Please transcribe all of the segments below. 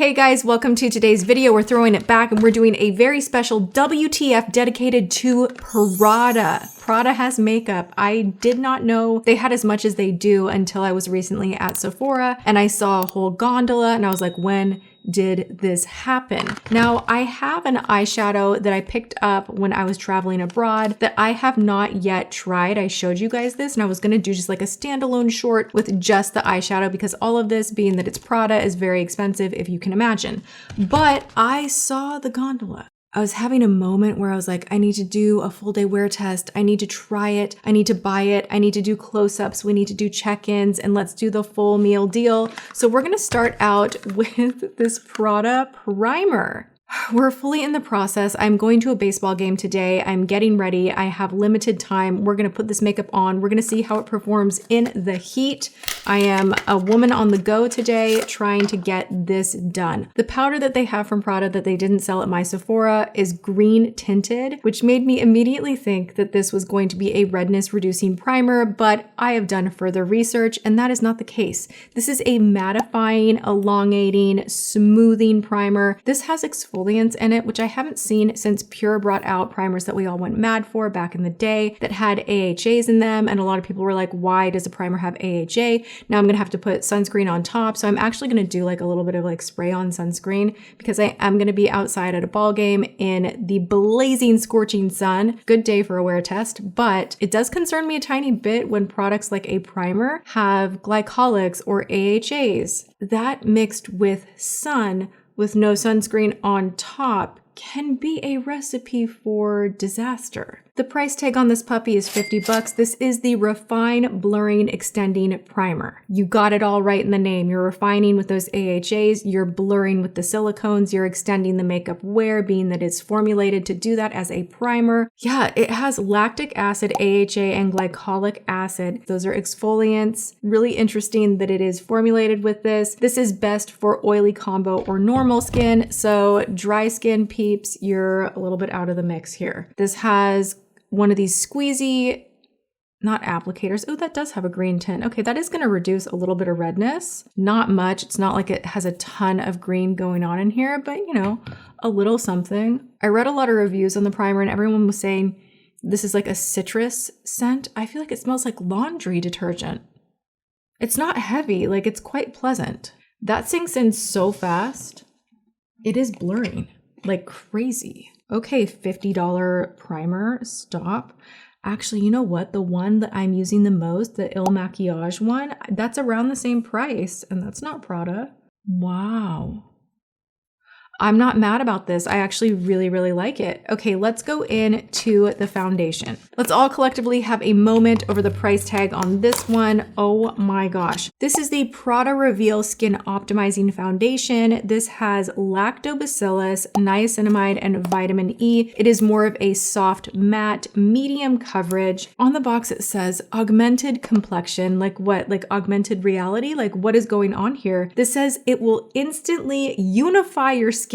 Hey guys, welcome to today's video. We're throwing it back and we're doing a very special WTF dedicated to Prada. Prada has makeup. I did not know they had as much as they do until I was recently at Sephora and I saw a whole gondola and I was like, when did this happen? Now, I have an eyeshadow that I picked up when I was traveling abroad that I have not yet tried. I showed you guys this and I was gonna do just like a standalone short with just the eyeshadow because all of this, being that it's Prada, is very expensive if you can imagine. But I saw the gondola. I was having a moment where I was like, I need to do a full day wear test. I need to try it. I need to buy it. I need to do close-ups. We need to do check-ins and let's do the full meal deal. So we're going to start out with this Prada primer. We're fully in the process. I'm going to a baseball game today. I'm getting ready. I have limited time. We're going to put this makeup on. We're going to see how it performs in the heat. I am a woman on the go today trying to get this done. The powder that they have from Prada that they didn't sell at my Sephora is green tinted, which made me immediately think that this was going to be a redness reducing primer, but I have done further research and that is not the case. This is a mattifying, elongating, smoothing primer. This has exfoliants in it, which I haven't seen since Pure brought out primers that we all went mad for back in the day that had AHAs in them. And a lot of people were like, why does a primer have AHA? Now I'm gonna have to put sunscreen on top. So I'm actually gonna do like a little bit of like spray on sunscreen because I am gonna be outside at a ball game in the blazing, scorching sun. Good day for a wear test, but it does concern me a tiny bit when products like a primer have glycolics or AHAs. That mixed with sun with no sunscreen on top can be a recipe for disaster. The price tag on this puppy is 50 bucks. This is the Refine Blurring Extending Primer. You got it all right in the name. You're refining with those AHAs, you're blurring with the silicones, you're extending the makeup wear, being that it's formulated to do that as a primer. Yeah, it has lactic acid, AHA, and glycolic acid. Those are exfoliants. Really interesting that it is formulated with this. This is best for oily combo or normal skin. So dry skin peeps, you're a little bit out of the mix here. This has one of these squeezy, not applicators. Oh, that does have a green tint. Okay, that is going to reduce a little bit of redness. Not much. It's not like it has a ton of green going on in here, but you know, a little something. I read a lot of reviews on the primer and everyone was saying this is like a citrus scent. I feel like it smells like laundry detergent. It's not heavy, like it's quite pleasant. That sinks in so fast. It is blurring like crazy. Okay, $50 primer, stop. Actually, you know what? The one that I'm using the most, the Il Makiage one, that's around the same price and that's not Prada. Wow. I'm not mad about this. I actually really like it. Okay, let's go into the foundation. Let's all collectively have a moment over the price tag on this one. Oh my gosh. This is the Prada Reveal Skin Optimizing Foundation. This has lactobacillus, niacinamide, and vitamin E. It is more of a soft matte, medium coverage. On the box it says augmented complexion. Like what? Like augmented reality? Like what is going on here? This says it will instantly unify your skin.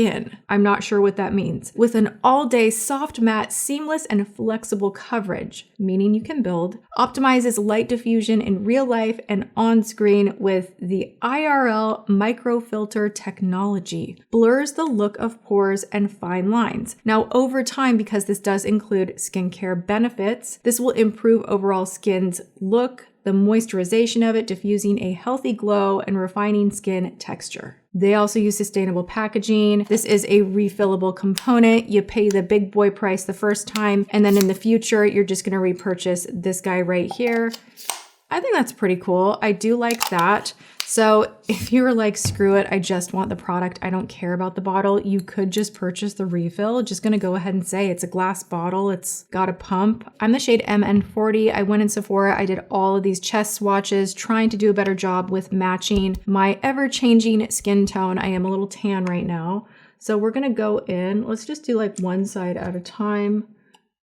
I'm not sure what that means. With an all-day soft matte, seamless, and flexible coverage, meaning you can build. Optimizes light diffusion in real life and on screen with the IRL microfilter technology. Blurs the look of pores and fine lines. Now, over time, because this does include skincare benefits, this will improve overall skin's look, the moisturization of it, diffusing a healthy glow and refining skin texture. They also use sustainable packaging. This is a refillable component. You pay the big boy price the first time, and then in the future, you're just gonna repurchase this guy right here. I think that's pretty cool. I do like that. So if you were like, screw it, I just want the product, I don't care about the bottle, you could just purchase the refill. Just gonna go ahead and say it's a glass bottle, it's got a pump. I'm the shade MN40. I went in Sephora, I did all of these chest swatches, trying to do a better job with matching my ever-changing skin tone. I am a little tan right now. So we're gonna go in, let's just do like one side at a time.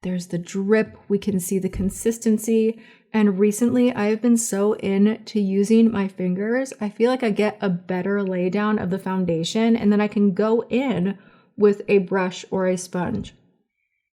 There's the drip, we can see the consistency. And recently I've been so into using my fingers. I feel like I get a better laydown of the foundation and then I can go in with a brush or a sponge.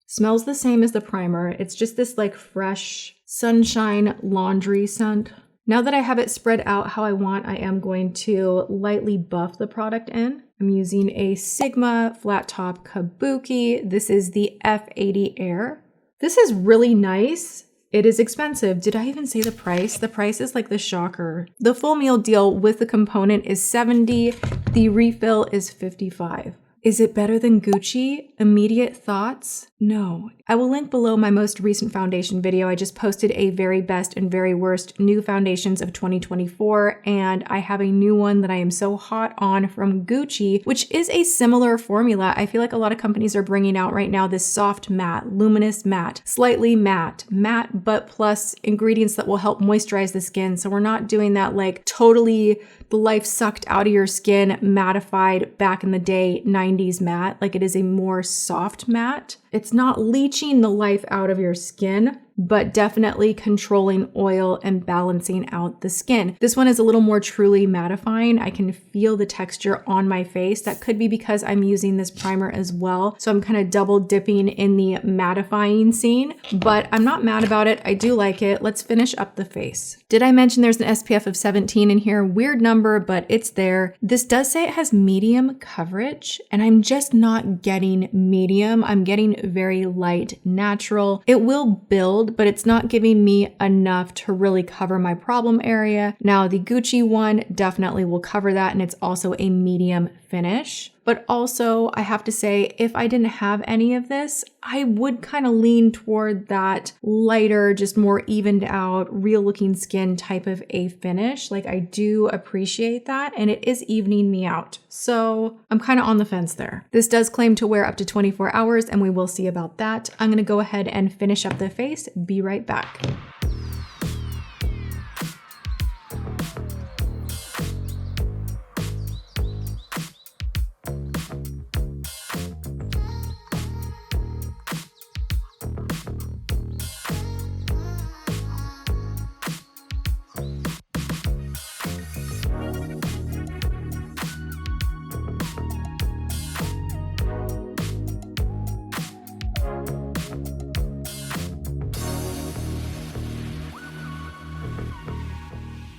Smells the same as the primer. It's just this like fresh sunshine laundry scent. Now that I have it spread out how I want, I am going to lightly buff the product in. I'm using a Sigma flat top kabuki. This is the F80 Air. This is really nice. It is expensive. Did I even say the price? The price is like the shocker. The full meal deal with the component is $70. The refill is $55. Is it better than Gucci? Immediate thoughts? No. I will link below my most recent foundation video. I just posted a very best and very worst new foundations of 2024, and I have a new one that I am so hot on from Gucci, which is a similar formula. I feel like a lot of companies are bringing out right now this soft matte, luminous matte, slightly matte, but plus ingredients that will help moisturize the skin. So we're not doing that like totally the life sucked out of your skin mattified back in the day 90s matte. Like it is a more soft matte. It's not leaching the life out of your skin, but definitely controlling oil and balancing out the skin. This one is a little more truly mattifying. I can feel the texture on my face. That could be because I'm using this primer as well. So I'm kind of double dipping in the mattifying scene, but I'm not mad about it. I do like it. Let's finish up the face. Did I mention there's an SPF of 17 in here? Weird number, but it's there. This does say it has medium coverage, and I'm just not getting medium. I'm getting very light natural. It will build, but it's not giving me enough to really cover my problem area. Now the Gucci one definitely will cover that, and it's also a medium finish. But also I have to say, if I didn't have any of this, I would kind of lean toward that lighter, just more evened out, real looking skin type of a finish. Like I do appreciate that, and it is evening me out. So I'm kind of on the fence there. This does claim to wear up to 24 hours, and we will see about that. I'm gonna go ahead and finish up the face. Be right back.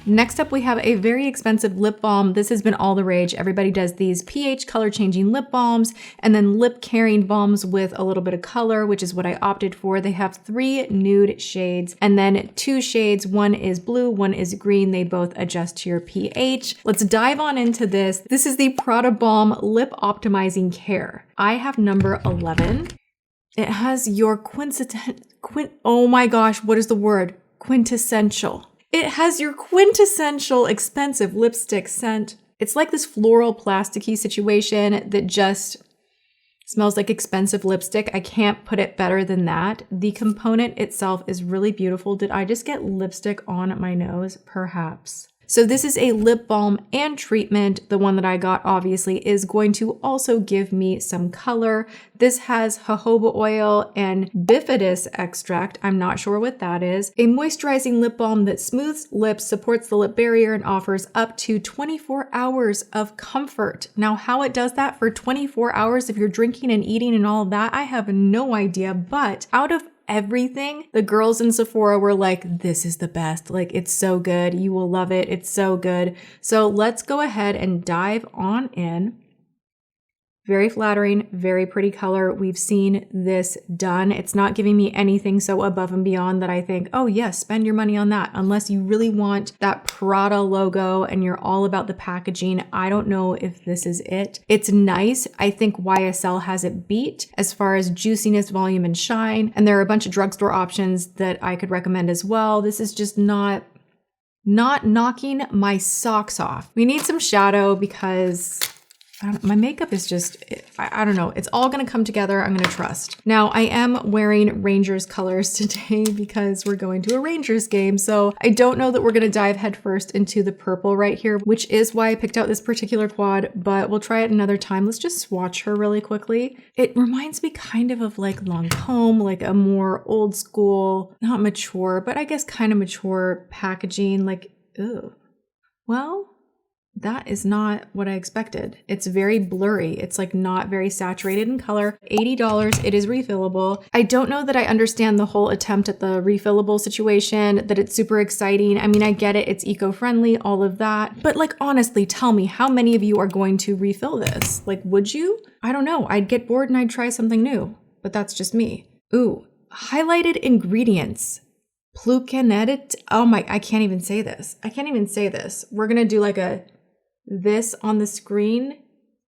Next up, we have a very expensive lip balm. This has been all the rage. Everybody does these pH color changing lip balms and then lip carrying balms with a little bit of color, which is what I opted for. They have 3 nude shades and then 2 shades. One is blue, one is green. They both adjust to your pH. Let's dive on into this. This is the Prada Balm Lip Optimizing Care. I have number 11. It has your oh my gosh, what is the word? Quintessential. It has your quintessential expensive lipstick scent. It's like this floral plasticky situation that just smells like expensive lipstick. I can't put it better than that. The component itself is really beautiful. Did I just get lipstick on my nose? Perhaps. So this is a lip balm and treatment. The one that I got obviously is going to also give me some color. This has jojoba oil and bifidus extract. I'm not sure what that is. A moisturizing lip balm that smooths lips, supports the lip barrier, and offers up to 24 hours of comfort. Now, how it does that for 24 hours if you're drinking and eating and all of that, I have no idea, but out of everything, the girls in Sephora were like, this is the best. Like, it's so good. You will love it. It's so good. So let's go ahead and dive on in. Very flattering, very pretty color. We've seen this done. It's not giving me anything so above and beyond that I think, oh yes, spend your money on that. Unless you really want that Prada logo and you're all about the packaging. I don't know if this is it. It's nice. I think YSL has it beat as far as juiciness, volume, and shine. And there are a bunch of drugstore options that I could recommend as well. This is just not knocking my socks off. We need some shadow because my makeup is just, I don't know. It's all going to come together. I'm going to trust. Now, I am wearing Rangers colors today because we're going to a Rangers game. So I don't know that we're going to dive headfirst into the purple right here, which is why I picked out this particular quad, but we'll try it another time. Let's just swatch her really quickly. It reminds me kind of like Lancome, like a more old school, not mature, but I guess kind of mature packaging. Like, ew. Well, That is not what I expected. It's very blurry. It's like not very saturated in color. $80. It is refillable. I don't know that I understand the whole attempt at the refillable situation, that it's super exciting. I mean, I get it. It's eco-friendly, all of that. But like, honestly, tell me, how many of you are going to refill this? Like, would you? I don't know. I'd get bored and I'd try something new, but that's just me. Ooh, highlighted ingredients. Plucanet. Oh my, I can't even say this. We're going to do like this on the screen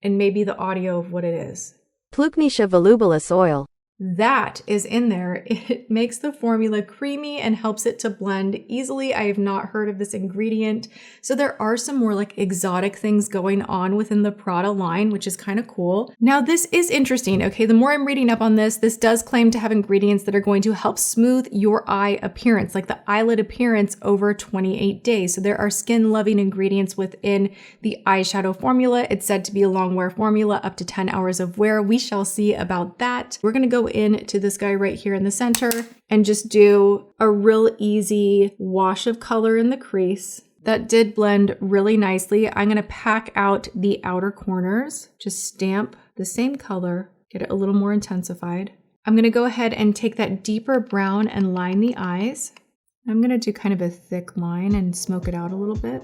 and maybe the audio of what it is. Plucnetia volubilis oil. That is in there. It makes the formula creamy and helps it to blend easily. I have not heard of this ingredient. So there are some more like exotic things going on within the Prada line, which is kind of cool. Now this is interesting. Okay, the more I'm reading up on this does claim to have ingredients that are going to help smooth your eye appearance, like the eyelid appearance over 28 days. So there are skin loving ingredients within the eyeshadow formula. It's said to be a long wear formula, up to 10 hours of wear. We shall see about that. We're going to go into this guy right here in the center and just do a real easy wash of color in the crease. That did blend really nicely. I'm going to pack out the outer corners, just stamp the same color, get it a little more intensified. I'm going to go ahead and take that deeper brown and line the eyes. I'm going to do kind of a thick line and smoke it out a little bit.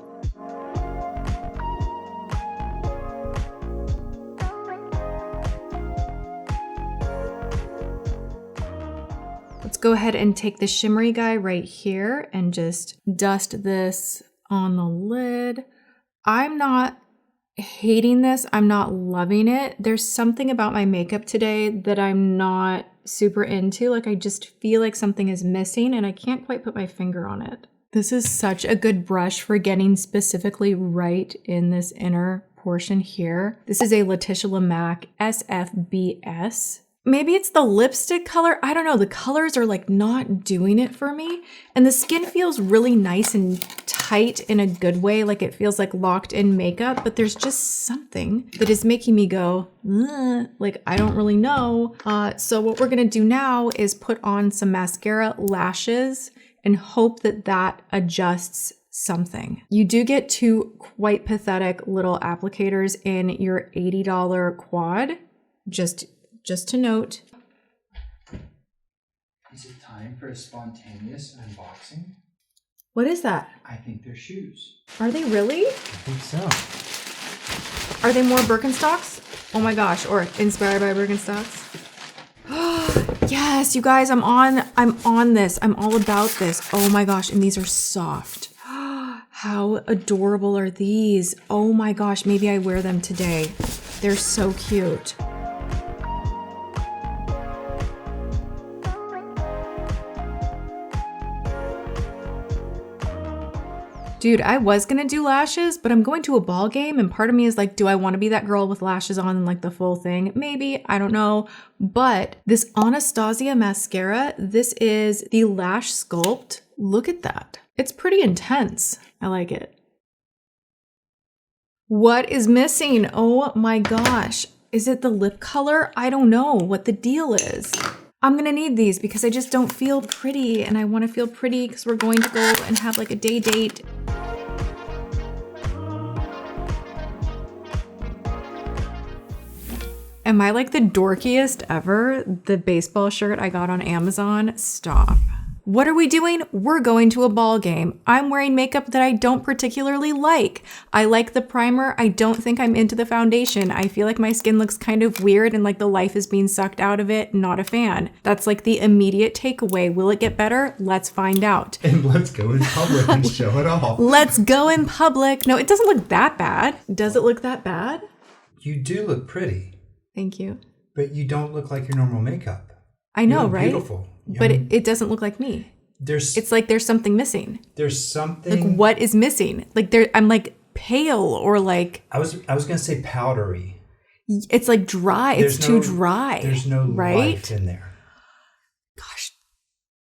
Let's go ahead and take the shimmery guy right here and just dust this on the lid. I'm not hating this. I'm not loving it. There's something about my makeup today that I'm not super into. Like I just feel like something is missing and I can't quite put my finger on it. This is such a good brush for getting specifically right in this inner portion here. This is a Letitia Lamac SFBS. Maybe it's the lipstick color. I don't know. The colors are like not doing it for me. And the skin feels really nice and tight in a good way. Like it feels like locked in makeup, but there's just something that is making me go, like, I don't really know. So what we're going to do now is put on some mascara, lashes, and hope that that adjusts something. You do get two quite pathetic little applicators in your $80 quad. Just to note. Is it time for a spontaneous unboxing? What is that? I think they're shoes. Are they really? I think so. Are they more Birkenstocks? Oh my gosh, or inspired by Birkenstocks? Yes, you guys, I'm on this. I'm all about this. Oh my gosh, and these are soft. How adorable are these? Oh my gosh, maybe I wear them today. They're so cute. Dude, I was gonna do lashes, but I'm going to a ball game and part of me is like, do I wanna be that girl with lashes on and like the full thing? Maybe, I don't know. But this Anastasia mascara, this is the Lash Sculpt. Look at that. It's pretty intense. I like it. What is missing? Oh my gosh. Is it the lip color? I don't know what the deal is. I'm gonna need these because I just don't feel pretty and I wanna feel pretty because we're going to go and have like a day date. Am I like the dorkiest ever? The baseball shirt I got on Amazon? Stop. What are we doing? We're going to a ball game. I'm wearing makeup that I don't particularly like. I like the primer. I don't think I'm into the foundation. I feel like my skin looks kind of weird and like the life is being sucked out of it. Not a fan. That's like the immediate takeaway. Will it get better? Let's find out. And let's go in public and show it off. Let's go in public. No, it doesn't look that bad. Does it look that bad? You do look pretty. Thank you. But you don't look like your normal makeup. I know, right? Beautiful. But it doesn't look like me. It's like there's something missing. There's something. Like what is missing? Like I'm like pale or like. I was gonna say powdery. It's like dry. It's too dry. There's no life in there. Gosh,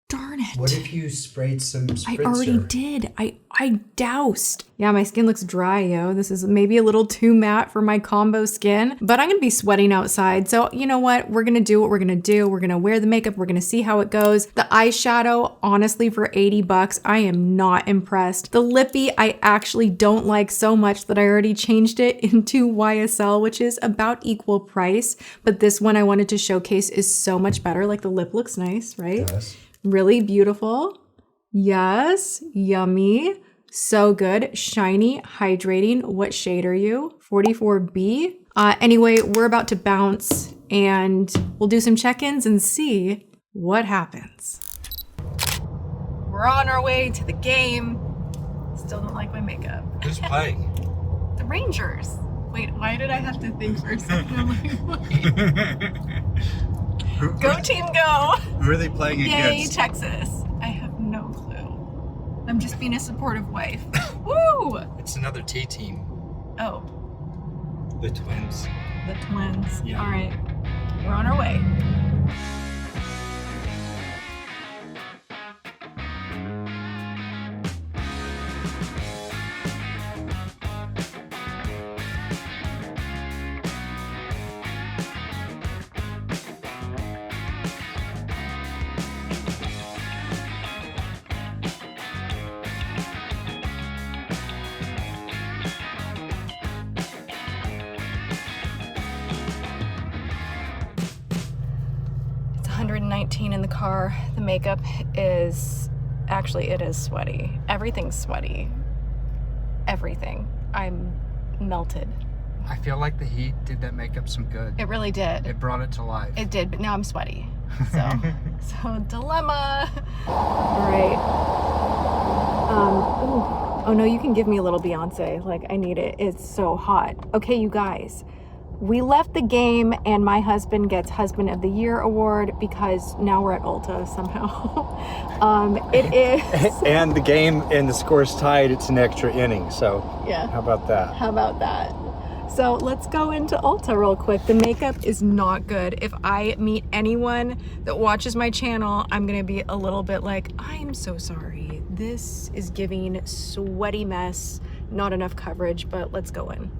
darn it. What if you sprayed some spritzer? I already did. I doused. Yeah, my skin looks dry, yo. This is maybe a little too matte for my combo skin, but I'm gonna be sweating outside. So you know what? We're gonna do what we're gonna do. We're gonna wear the makeup. We're gonna see how it goes. The eyeshadow, honestly, for 80 bucks, I am not impressed. The lippy, I actually don't like so much that I already changed it into YSL, which is about equal price. But this one I wanted to showcase is so much better. Like the lip looks nice, right? Yes. Really beautiful. Yes, yummy. So good. Shiny, hydrating. What shade are you? 44B. Anyway, we're about to bounce and we'll do some check-ins and see what happens. We're on our way to the game. Still don't like my makeup. Who's playing? The Rangers. Wait, why did I have to think for a second? I'm like, what? Go team go. Who are they playing Yay, against? Texas. I have no clue. I'm just being a supportive wife. Woo! It's another T team. Oh, The Twins. the Twins. Yeah. All right, we're on our way. It's 119 in the car. The makeup is, actually it is sweaty. Everything's sweaty. Everything. I'm melted. I feel like the heat did that makeup some good. It really did. It brought it to life. It did, but now I'm sweaty. So dilemma. All right. Oh no, you can give me a little Beyonce. Like I need it. It's so hot. Okay, you guys. We left the game and my husband gets Husband of the Year award because now we're at Ulta somehow. It is. And the game and the score's tied. It's an extra inning. So Yeah. how about that? How about that? So let's go into Ulta real quick. The makeup is not good. If I meet anyone that watches my channel, I'm gonna be a little bit like, I'm so sorry. This is giving sweaty mess, not enough coverage, but let's go in.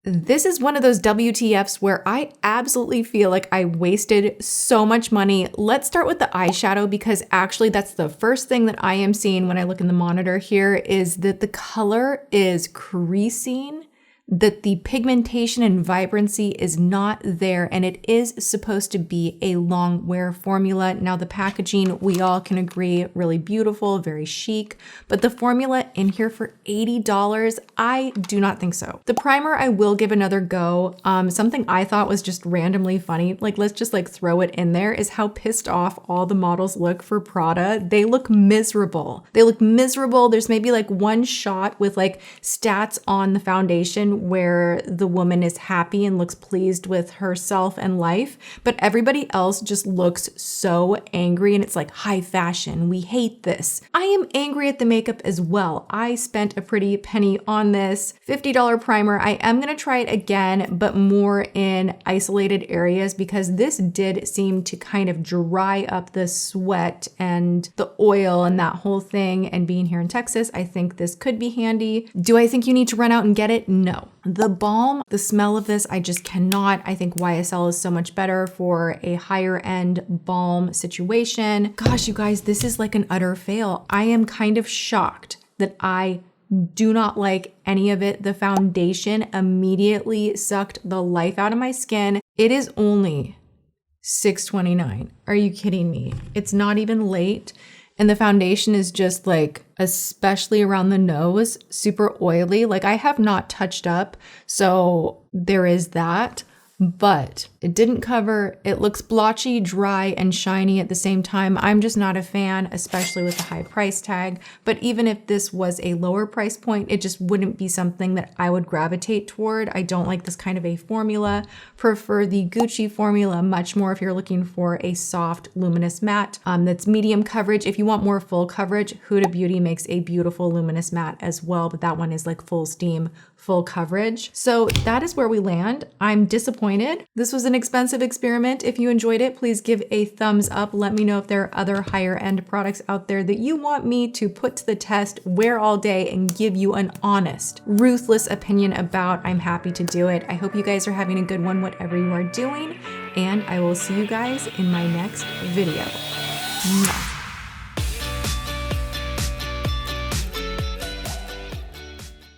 This is one of those WTFs where I absolutely feel like I wasted so much money. Let's start with the eyeshadow because actually that's the first thing that I am seeing when I look in the monitor here is that the color is creasing, that the pigmentation and vibrancy is not there, and it is supposed to be a long wear formula. Now the packaging, we all can agree, really beautiful, very chic, but the formula in here for $80, I do not think so. The primer, I will give another go. Something I thought was just randomly funny, like let's just like throw it in there, is how pissed off all the models look for Prada. They look miserable. They look miserable. There's maybe like one shot with like stats on the foundation where the woman is happy and looks pleased with herself and life, but everybody else just looks so angry and it's like high fashion. We hate this. I am angry at the makeup as well. I spent a pretty penny on this $50 primer. I am gonna try it again, but more in isolated areas because this did seem to kind of dry up the sweat and the oil and that whole thing. And being here in Texas, I think this could be handy. Do I think you need to run out and get it? No. The balm, the smell of this, I just cannot. I think YSL is so much better for a higher end balm situation. Gosh, you guys, this is like an utter fail. I am kind of shocked that I do not like any of it. The foundation immediately sucked the life out of my skin. It is only $6.29. Are you kidding me? It's not even late. And the foundation is just like, especially around the nose, super oily. Like I have not touched up. So there is that. but it didn't cover. It looks blotchy, dry, and shiny at the same time. I'm just not a fan, especially with the high price tag. But even if this was a lower price point, it just wouldn't be something that I would gravitate toward. I don't like this kind of a formula. Prefer the Gucci formula much more if you're looking for a soft, luminous matte that's medium coverage. If you want more full coverage, Huda Beauty makes a beautiful luminous matte as well, but that one is like full steam, full coverage. So that is where we land. I'm disappointed. This was an expensive experiment. If you enjoyed it, please give a thumbs up. Let me know if there are other higher end products out there that you want me to put to the test, wear all day, and give you an honest, ruthless opinion about. I'm happy to do it. I hope you guys are having a good one, whatever you are doing, and I will see you guys in my next video. Mwah.